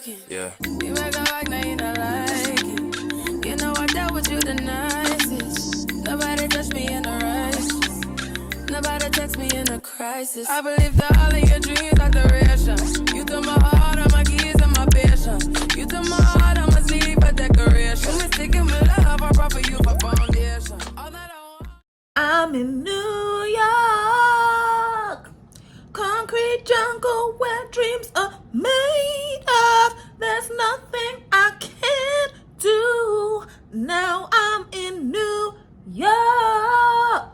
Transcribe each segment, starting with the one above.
working. Yeah. You make a like, now you not like it. You know I dealt with you the nicest. Nobody touched me in a righteous. Nobody text me in a crisis. I believe that all of your dreams are duration. You took my heart, all my keys, and my patience. You took my heart, I must leave a decoration. You mistaken with love, I brought for you for foundation. All that I want. I'm in New York, concrete jungle where dreams are made of. There's nothing I can't do. Now I'm in New York.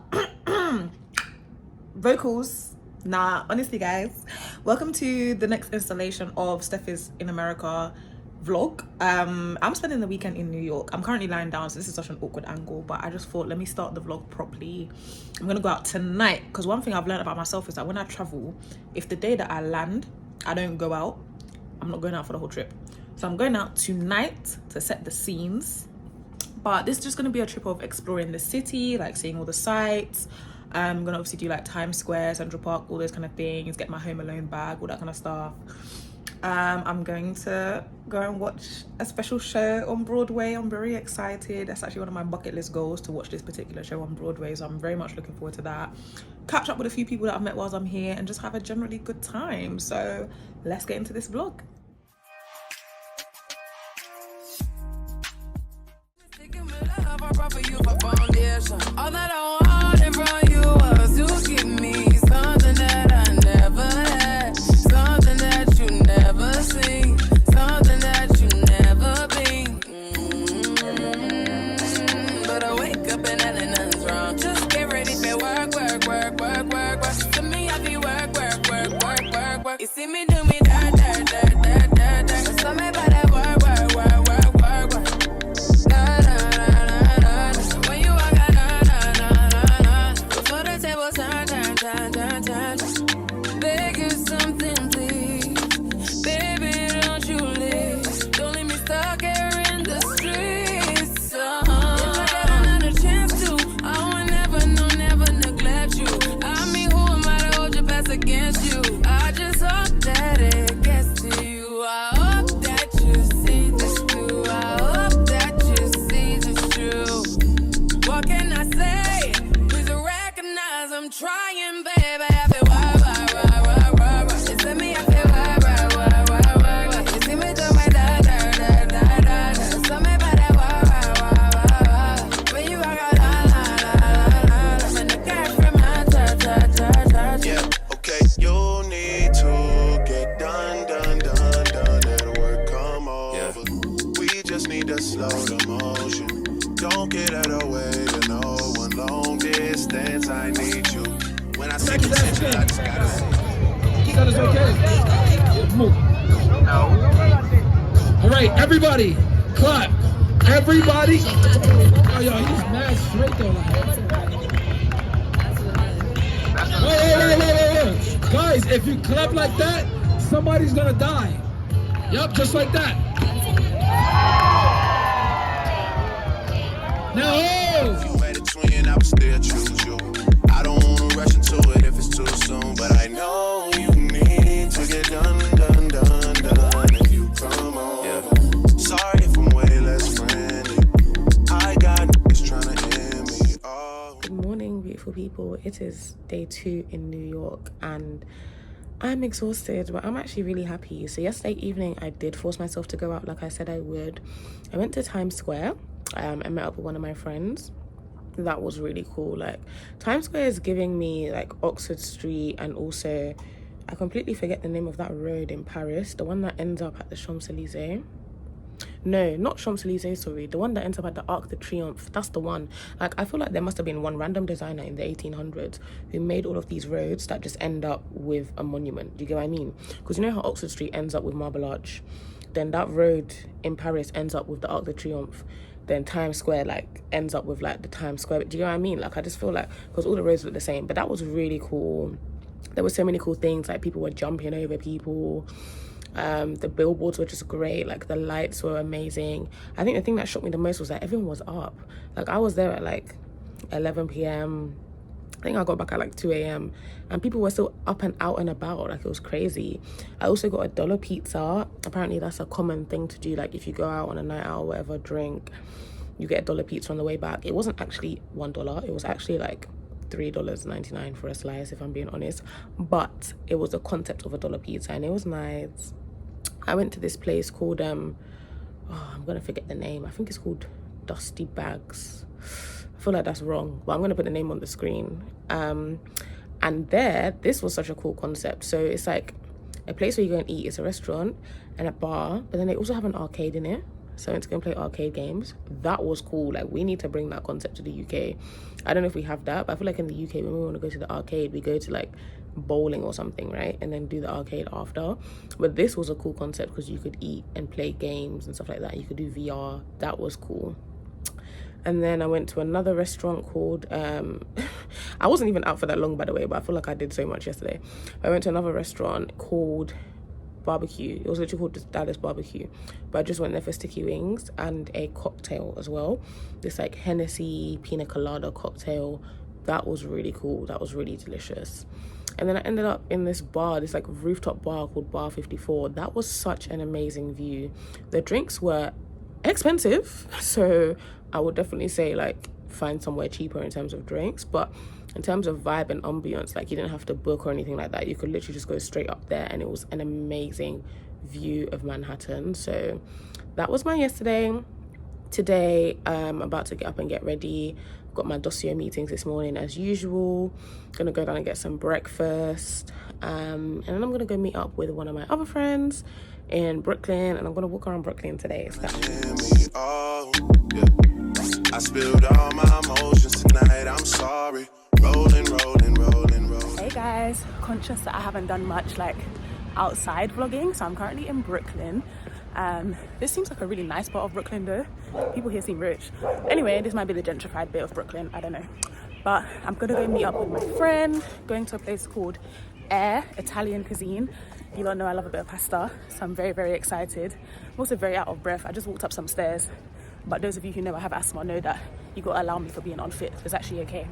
Vocals. Nah, honestly, guys, welcome to the next installation of Steph is in America vlog. I'm spending the weekend in New York. I'm currently lying down, so this is such an awkward angle, but I just thought, let me start the vlog properly. I'm gonna go out tonight, because one thing I've learned about myself is that when I travel, if the day that I land I don't go out, I'm not going out for the whole trip. So I'm going out tonight to set the scenes, but this is just gonna be a trip of exploring the city, like seeing all the sights. I'm gonna obviously do like Times Square, Central Park, all those kind of things, get my Home Alone bag, all that kind of stuff. I'm going to go and watch a special show on Broadway. I'm very excited. That's actually one of my bucket list goals, to watch this particular show on Broadway, so I'm very much looking forward to that. Catch up with a few people that I've met whilst I'm here and just have a generally good time. So let's get into this vlog. All that I wanted from you was to give me something that I never had, something that you never seen, something that you never been. But I wake up and nothing's wrong. Just get ready for work, work, work, work, work, work. To me, I be work, work, work, work, work, work. You see me do me that, that, that, that, that, that. So me by that work, work, work, work, work, work. Da, da, da, da, da, da. When you walk out, da, da, da, da, da. Before the table turn, turn, turn, turn, turn, turn. Beg you something, please. Baby, don't you leave. Don't leave me stuck here in the streets. If I get another chance to, I will never, no, never neglect you. I mean, who am I to hold your best against you? I just hope that it gets to you. I hope that you see this through. I hope that you see this true. What can I say? Please recognize I'm trying, baby. I feel why. You see me, I feel why. You see me do my da da da da da. So me by that why. When you walk out, la la la la. When the cat from my ta. Yeah, okay, you need to get done. Let work come over. We just need to slow the motion. Don't get out of the way to no one. Long distance, I need you. When I see potential, I just gotta see. That is okay. Move. All right, everybody, clap. Everybody. Oh, yo, he's mad straight though. Wait. Guys, if you clap like that, somebody's gonna die. Yep, just like that. Now, If you had a twin, I would still choose you. I don't wanna rush into it if it's too soon, but I know you need to get done. If you come on, sorry if I'm way less friendly. I got niggas trying to end me. Oh. Good morning, beautiful people. It is day 2 in New York and I'm exhausted, but I'm actually really happy. So yesterday evening I did force myself to go out like I said I would. I went to Times Square. I met up with one of my friends. That was really cool. Like, Times Square is giving me like Oxford Street, and also I completely forget the name of that road in Paris, the one that ends up at the Champs-Elysees. No, not Champs-Elysees, sorry. The one that ends up at the Arc de Triomphe. That's the one. Like, I feel like there must have been one random designer in the 1800s who made all of these roads that just end up with a monument. Do you get what I mean? Because you know how Oxford Street ends up with Marble Arch? Then that road in Paris ends up with the Arc de Triomphe. Then Times Square like ends up with like the Times Square. Do you know what I mean? Like, I just feel like, because all the roads look the same. But that was really cool. There were so many cool things. Like, people were jumping over people. The billboards were just great. Like, the lights were amazing. I think the thing that shocked me the most was that everyone was up. Like, I was there at like 11 p.m. I think I got back at like 2 a.m. and people were still up and out and about. Like, it was crazy. I also got a dollar pizza. Apparently that's a common thing to do. Like, if you go out on a night out or whatever, drink, you get a dollar pizza on the way back. It wasn't actually $1. It was actually like $3.99 for a slice, if I'm being honest. But it was the concept of a dollar pizza and it was nice. I went to this place called, I'm going to forget the name. I think it's called Dusty Bags. I feel like that's wrong, but I'm going to put the name on the screen. And this was such a cool concept. So it's like a place where you go and eat. It's a restaurant and a bar, but then they also have an arcade in it. So it's going to play arcade games. That was cool. Like, we need to bring that concept to the UK. I don't know if we have that, but I feel like in the UK, when we want to go to the arcade, we go to like bowling or something, right? And then do the arcade after. But this was a cool concept because you could eat and play games and stuff like that. You could do VR. That was cool. And then I went to another restaurant called, I wasn't even out for that long, by the way, but I feel like I did so much yesterday. I went to another restaurant called Barbecue. It was literally called Dallas Barbecue, but I just went there for sticky wings and a cocktail as well. This like Hennessy pina colada cocktail. That was really cool. That was really delicious. And then I ended up in this bar, this like rooftop bar called Bar 54. That was such an amazing view. The drinks were expensive, so I would definitely say like find somewhere cheaper in terms of drinks, but in terms of vibe and ambience, like, you didn't have to book or anything like that. You could literally just go straight up there and it was an amazing view of Manhattan. So that was my yesterday. Today, I'm about to get up and get ready. Got my dossier meetings this morning as usual. Gonna go down and get some breakfast. And then I'm gonna go meet up with one of my other friends in Brooklyn, and I'm gonna walk around Brooklyn today. So I spilled all my emotions tonight, I'm sorry. Rolling. Hey guys, conscious that I haven't done much like outside vlogging, so I'm currently in Brooklyn. This seems like a really nice part of Brooklyn though. People here seem rich. Anyway, this might be the gentrified bit of Brooklyn, I don't know. But I'm gonna go meet up with my friend, going to a place called Air Italian Cuisine. You don't know I love a bit of pasta, so I'm very, very excited. I'm also very out of breath. I just walked up some stairs. But those of you who know I have asthma know that you gotta allow me for being unfit. It's actually okay.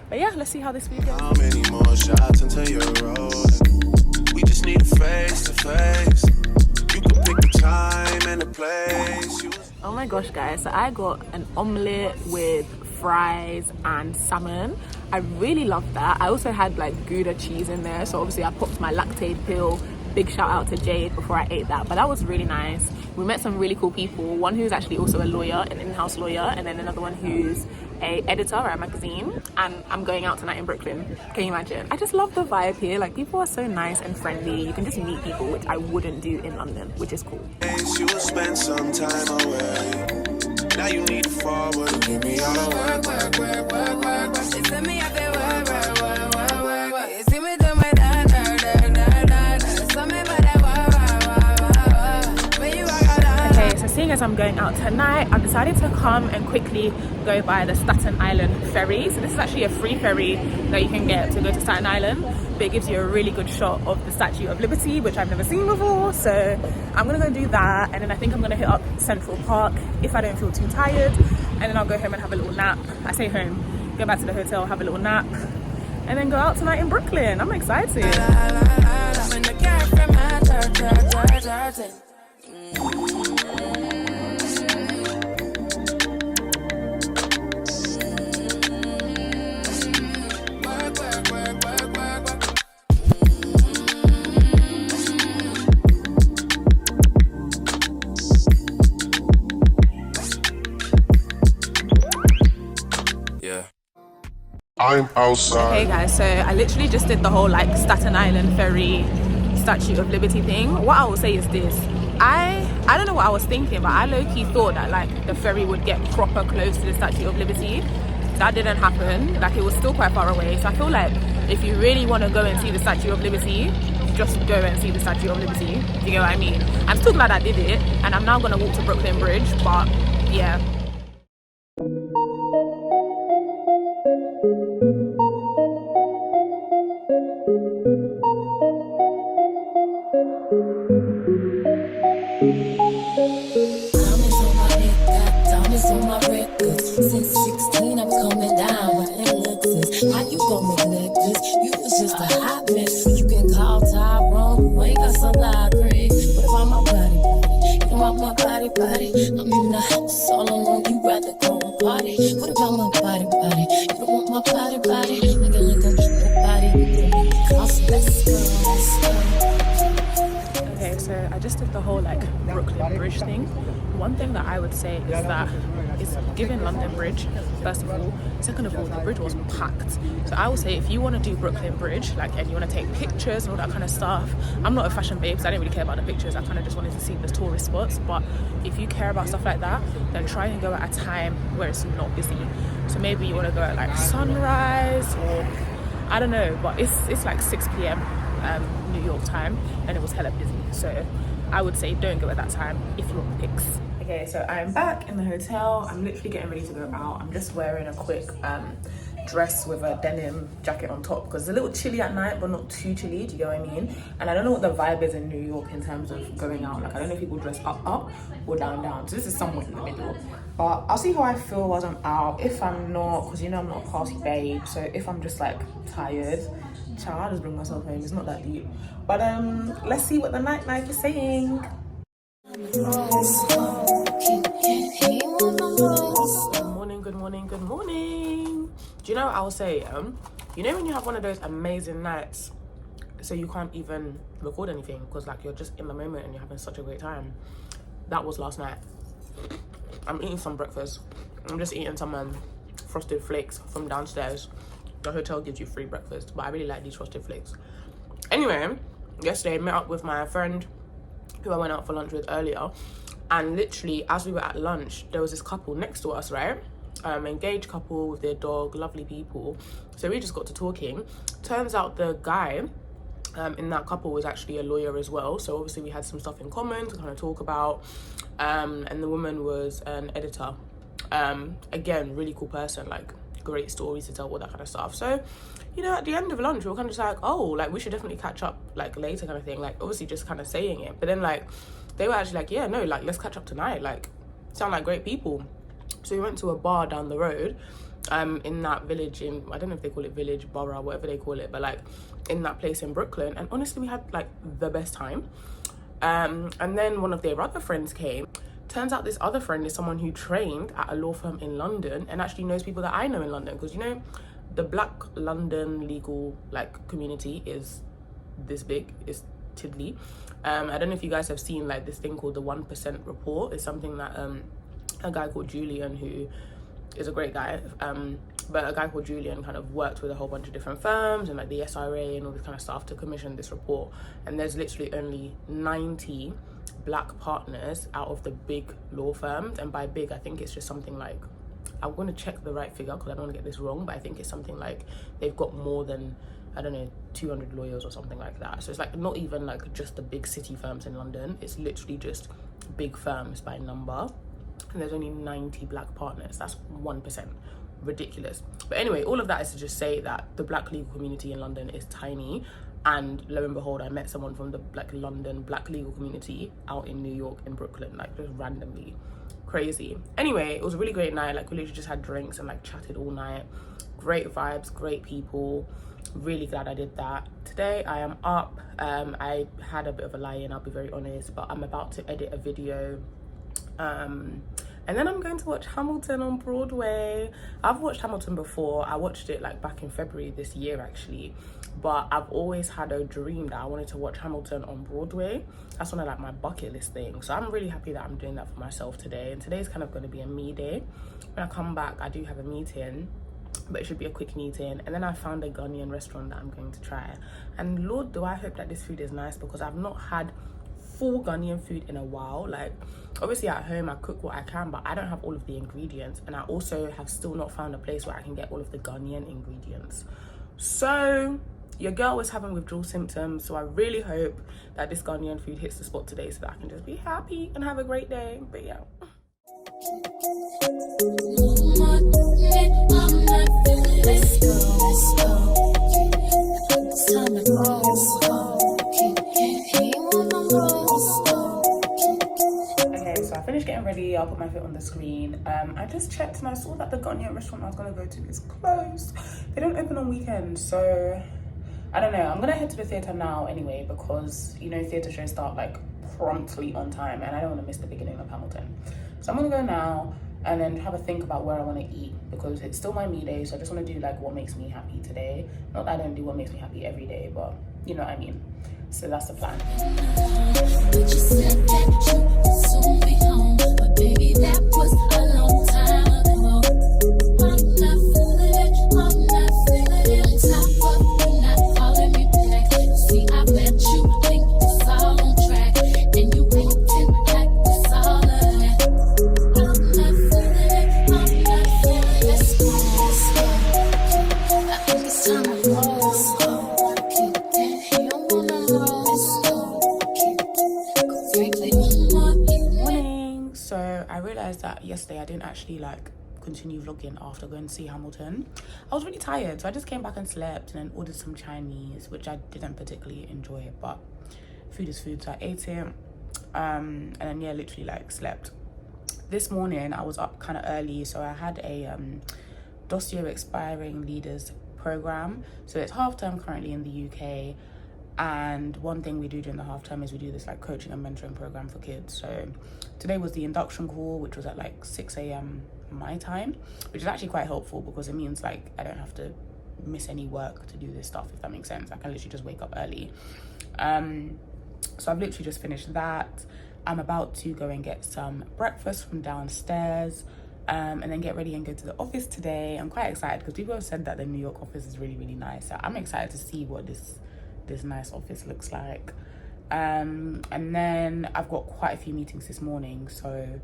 But yeah, let's see how this week goes. How many more shots until you're rolling? We just need a face to face. You can pick the time and the place. Oh my gosh, guys, so I got an omelette with fries and salmon. I really loved that. I also had like Gouda cheese in there, so obviously I popped my lactate pill. Big shout out to Jade before I ate that, but that was really nice. We met some really cool people, one who's actually also a lawyer, an in-house lawyer, and then another one who's a editor at a magazine. And I'm going out tonight in Brooklyn. Can you imagine? I just love the vibe here. Like, people are so nice and friendly. You can just meet people, which I wouldn't do in London, which is cool. You will spend some time away. Now you need to forward. Give me all the work. You send me out there, work. You see me do my Okay, so seeing as I'm going out tonight, I've decided to come and quickly go by the Staten Island ferry. So this is actually a free ferry that you can get to go to Staten Island, but it gives you a really good shot of the Statue of Liberty, which I've never seen before. So I'm gonna go do that, and then I think I'm gonna hit up Central Park if I don't feel too tired, and then I'll go home and have a little nap. I say home, go back to the hotel, have a little nap, and then go out tonight in Brooklyn. I'm excited. I'm outside. Hey guys, so I literally just did the whole like Staten Island ferry Statue of Liberty thing. What I will say is this: I don't know what I was thinking, but I low-key thought that like the ferry would get proper close to the Statue of Liberty. That didn't happen. Like, it was still quite far away. So I feel like if you really want to go and see the Statue of Liberty, just go and see the Statue of Liberty. Do you get what I mean? I'm still glad I did it, and I'm now gonna walk to Brooklyn Bridge. But yeah. Since 16, I was coming down with Alexis. How you gonna make whole like Brooklyn Bridge thing, one thing that I would say is that it's given London Bridge, first of all. Second of all, the bridge was packed. So I would say if you want to do Brooklyn Bridge, like, and you want to take pictures and all that kind of stuff, I'm not a fashion babe, so I didn't really care about the pictures. I kind of just wanted to see the tourist spots. But if you care about stuff like that, then try and go at a time where it's not busy. So maybe you want to go at like sunrise, or I don't know, but it's like 6 p.m. New York time, and it was hella busy. So I would say don't go at that time if you want pics. Okay, so I'm back in the hotel. I'm literally getting ready to go out. I'm just wearing a quick dress with a denim jacket on top because it's a little chilly at night, but not too chilly. Do you get what I mean? And I don't know what the vibe is in New York in terms of going out. Like, I don't know if people dress up or down. So this is somewhat in the middle. But I'll see how I feel while I'm out. If I'm not, because you know I'm not a party babe. So if I'm just like tired, I'll just bring myself home. It's not that deep. But let's see what the nightlife is saying. Good morning. Do you know what I will say? You know when you have one of those amazing nights, so you can't even record anything because like you're just in the moment and you're having such a great time? That was last night. I'm eating some breakfast. I'm just eating some frosted flakes from downstairs. The hotel gives you free breakfast, but I really like these frosted flakes. Anyway, yesterday I met up with my friend who I went out for lunch with earlier, and literally as we were at lunch, there was this couple next to us, right? Engaged couple with their dog, lovely people. So we just got to talking. Turns out the guy in that couple was actually a lawyer as well, so obviously we had some stuff in common to kind of talk about. And the woman was an editor. Again, really cool person, like great stories to tell, all that kind of stuff. So, you know, at the end of lunch, we were kind of just like, oh, like we should definitely catch up like later kind of thing, like obviously just kind of saying it. But then like they were actually like, yeah, no, like let's catch up tonight, like sound like great people. So we went to a bar down the road in that village in, I don't know if they call it village, borough, whatever they call it, but like in that place in Brooklyn. And honestly, we had like the best time. And then one of their other friends came. Turns out this other friend is someone who trained at a law firm in London and actually knows people that I know in London, because you know the Black London legal like community is this big, it's tiddly. I don't know if you guys have seen like this thing called the 1% report. It's something that a guy called Julian, who is a great guy, but a guy called Julian kind of worked with a whole bunch of different firms and like the SRA and all this kind of stuff to commission this report. And there's literally only 90 black partners out of the big law firms, and by big I think it's just something like, I'm going to check the right figure because I don't want to get this wrong, but I think it's something like they've got more than, I don't know, 200 lawyers or something like that. So it's like not even like just the big city firms in London, it's literally just big firms by number, and there's only 90 black partners. That's 1%. Ridiculous. But anyway, all of that is to just say that the black legal community in London is tiny, and lo and behold, I met someone from the like London black legal community out in New York, in Brooklyn, like just randomly. Crazy. Anyway, it was a really great night. Like we literally just had drinks and like chatted all night. Great vibes, great people. Really glad I did that. Today I am up. I had a bit of a lie-in, I'll be very honest, but I'm about to edit a video, and then I'm going to watch Hamilton on Broadway. I've watched Hamilton before. I watched it like back in February this year actually, but I've always had a dream that I wanted to watch Hamilton on Broadway. That's one of like my bucket list things. So I'm really happy that I'm doing that for myself today. And today's kind of going to be a me day. When I come back, I do have a meeting, but it should be a quick meeting. And then I found a Ghanaian restaurant that I'm going to try. And Lord, do I hope that this food is nice, because I've not had full Ghanaian food in a while. Like obviously at home I cook what I can, but I don't have all of the ingredients, and I also have still not found a place where I can get all of the Ghanaian ingredients. So your girl was having withdrawal symptoms, so I really hope that this Ghanaian food hits the spot today so that I can just be happy and have a great day. But yeah. Let's go. It's time to go. Okay, so I finished getting ready. I'll put my foot on the screen. I just checked and I saw that the Ghanaian restaurant I was going to go to is closed. They don't open on weekends, so I don't know. I'm going to head to the theatre now anyway, because, you know, theatre shows start like promptly on time and I don't want to miss the beginning of Hamilton. So I'm going to go now and then have a think about where I want to eat, because it's still my me day, so I just want to do like what makes me happy today. Not that I don't do what makes me happy every day, but you know what I mean. So that's the plan. But you said that you would soon be home, but baby, that was a long time ago. I'm not feeling it, I'm not feeling it. On top of you not calling me back. See, I bet you think it's all on track, and you acting like it's all of that. I'm not feeling it, I'm not feeling it. Let's go, let's go. I think it's time to roll. Let's go. Keep that, you don't wanna roll. Let's go. Morning. So I realized that yesterday I didn't actually like continue vlogging after going to see Hamilton. I was really tired, so I just came back and slept and then ordered some Chinese, which I didn't particularly enjoy, but food is food, so I ate it. And then yeah, literally like slept. This morning I was up kind of early, so I had a dossier expiring leaders program. So it's half term currently in the UK, and one thing we do during the half term is we do this like coaching and mentoring program for kids. So today was the induction call, which was at like 6 a.m. my time, which is actually quite helpful because it means like I don't have to miss any work to do this stuff, if that makes sense. I can literally just wake up early. So I've literally just finished that. I'm about to go and get some breakfast from downstairs, and then get ready and go to the office today. I'm quite excited because people have said that the New York office is really, really nice. So I'm excited to see what this nice office looks like. And then I've got quite a few meetings this morning, so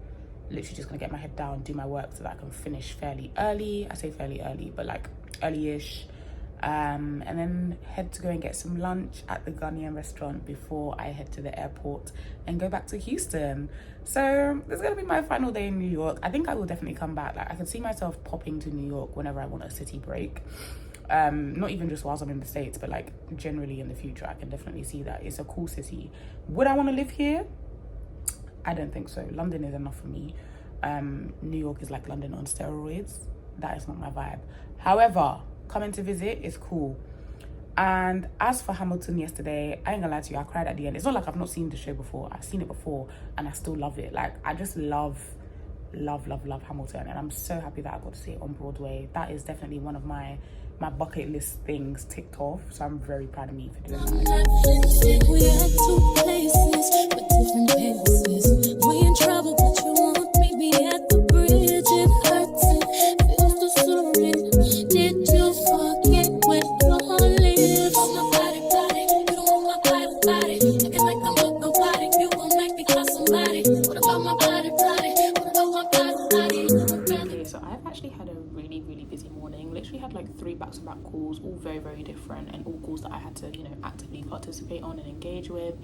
literally just gonna get my head down, do my work so that I can finish fairly early. I say fairly early, but like early-ish. And then head to go and get some lunch at the Ghanaian restaurant before I head to the airport and go back to Houston. So this is gonna be my final day in New York. I think I will definitely come back. Like I can see myself popping to New York whenever I want a city break. Not even just whilst I'm in the States, but like generally in the future. I can definitely see that. It's a cool city. Would I want to live here? I don't think so. London is enough for me. New York is like London on steroids. That is not my vibe. However, coming to visit is cool. And as for Hamilton yesterday, I ain't gonna lie to you, I cried at the end. It's not like I've not seen the show before. I've seen it before and I still love it. Like I just love Hamilton, and I'm so happy that I got to see it on Broadway. That is definitely one of my bucket list things ticked off, so I'm very proud of me for doing that. We had two places with different paces. We in trouble, but you won't meet me at the bridge. It hurts and feels the serene. Did you forget where your heart lives? On my body, you don't want my body. Acting like I'm not nobody. You gon' make me call somebody. What about my body? What about my body? Okay, so I've actually had a really, really busy morning. Literally had like 3 back-to-back calls, all very, very different, and all calls that I had to, you know, actively participate on and engage with.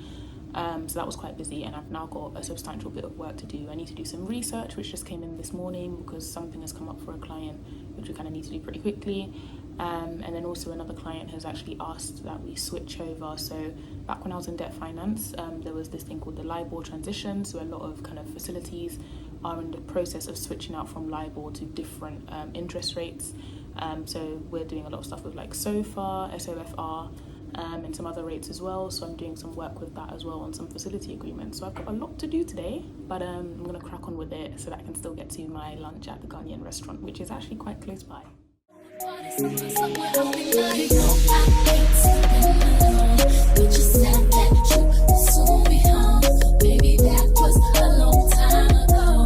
So that was quite busy, and I've now got a substantial bit of work to do. I need to do some research, which just came in this morning because something has come up for a client, which we kind of need to do pretty quickly. And then also another client has actually asked that we switch over. So back when I was in debt finance, there was this thing called the LIBOR transition. So a lot of kind of facilities are in the process of switching out from LIBOR to different interest rates. So we're doing a lot of stuff with like SOFR, and some other rates as well. So I'm doing some work with that as well on some facility agreements. So I've got a lot to do today, but I'm going to crack on with it so that I can still get to my lunch at the Ghanaian restaurant, which is actually quite close by. Baby, that was a long time ago.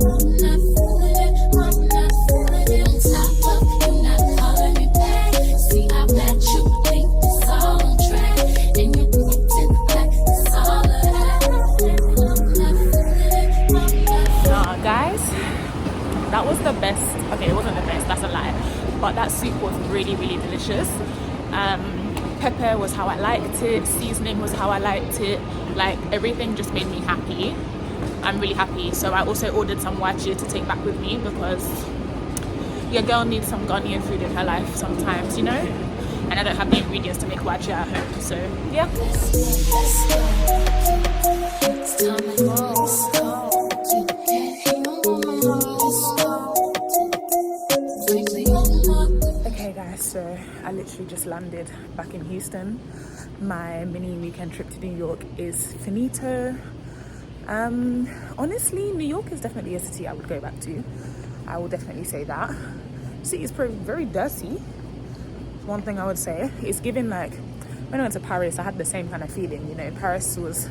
I'm not feeling it, I'm not feeling it. On top of you not calling me back. See, I bet you think it's all on track, and you're acting like it's all of that. I'm not feeling it, I'm not feeling it. Nah, guys, that was the best. Okay, it wasn't the best, that's a lie, but that soup was really, really delicious. Pepper was how I liked it, seasoning was how I liked it, like everything just made me happy. I'm really happy. So I also ordered some wachi to take back with me because your girl needs some Ghanaian food in her life sometimes, you know, and I don't have the ingredients to make wachi at home, so yeah. It's time to roll. Okay guys, so I literally just landed back in Houston. My mini weekend trip to New York is finito. Honestly, New York is definitely a city I would go back to. I will definitely say that. The city is very dirty. One thing I would say. It's given like when I went to Paris, I had the same kind of feeling. You know, Paris was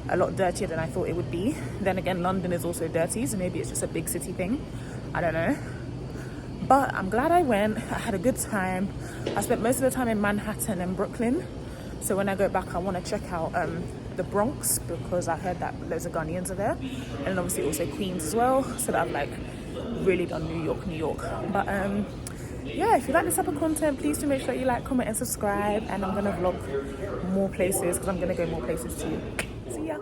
a lot dirtier than I thought it would be. Then again, London is also dirty, so maybe it's just a big city thing. I don't know. But I'm glad I went. I had a good time. I spent most of the time in Manhattan and Brooklyn. So when I go back, I want to check out the Bronx, because I heard that loads of Ghanaians are there. And obviously also Queens as well. So that I've like really done New York. But yeah, if you like this type of content, please do make sure you like, comment and subscribe. And I'm going to vlog more places, because I'm going to go more places too. See ya.